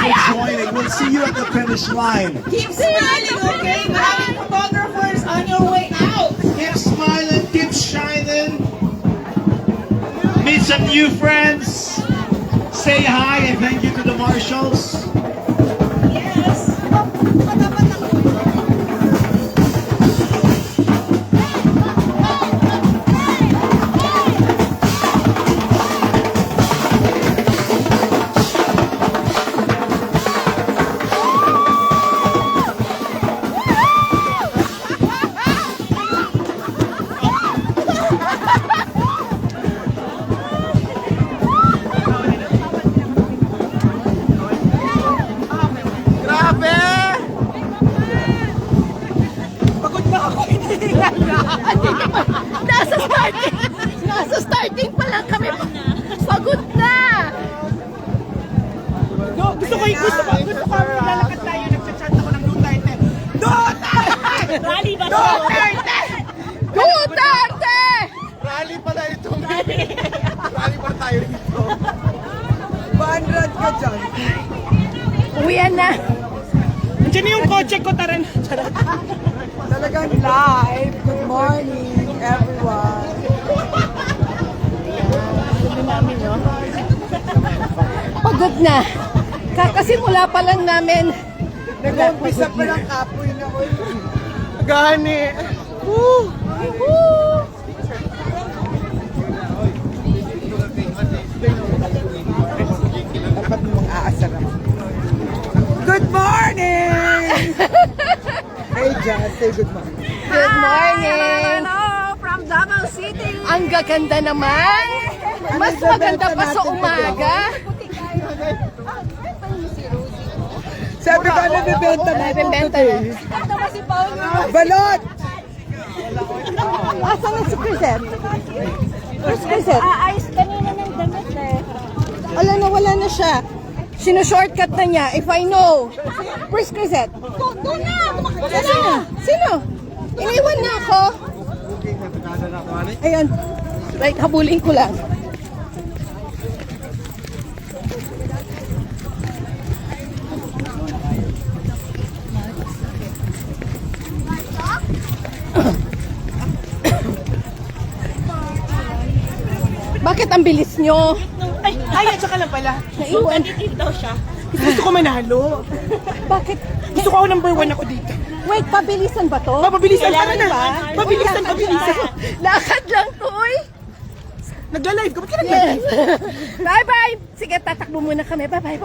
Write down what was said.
for joining. We'll see you at the finish line. Keep smiling, okay? Maraming photographers on your way out. Keep smiling, keep shining. Meet some new friends. Say hi and thank you to the marshals. Yes. Nasa starting pa lang kami. Pagod na. Gusto ko lalakad tayo, nagchat-chat ako ng Duterte. Duterte! Rally ba? Duterte! Duterte! Rally pala ito. Rally pa tayo dito. 100 ka dyan. Uwian na. Diyan yung kotse ko, tara na. Talagang live. Good morning, everyone. Pagod na. Kakasimula pa lang namin. Nag-umpisa pa lang kapoy na ko. Gani. Woo! Woo! Dapat mong aasar ako. Good morning! Hey, Jazz. Say good morning. Good morning. Hello, from Davao City. Ang gaganda naman. Mas maganda pa sa umaga. Sabi ko, nabibenta na ito Nabibenta today. Ito ba si Paolo? Balot! Asan na si Crisette? Where's Crisette? Ayos kanina ng damit eh. Wala na siya. Sino-shortcut na niya. If I know. Where's Crisette? Doon na! Sino? Iniwan na ako. Ayan. Right, habulin ko lang. Bakit ang bilis nyo? Ay, at saka lang pala. Naiwan. Competitive daw siya. Gusto ko manalo. Bakit? Gusto ko ako number 1 ako dito. Wait, pabilisan ba to? Mapabilisan, tara na. ba? Pabilisan. Lakad lang to, uy. Nagla-live ka, ba't ka nagla-live? Bye-bye! Sige, tatakbo muna kami. Bye-bye.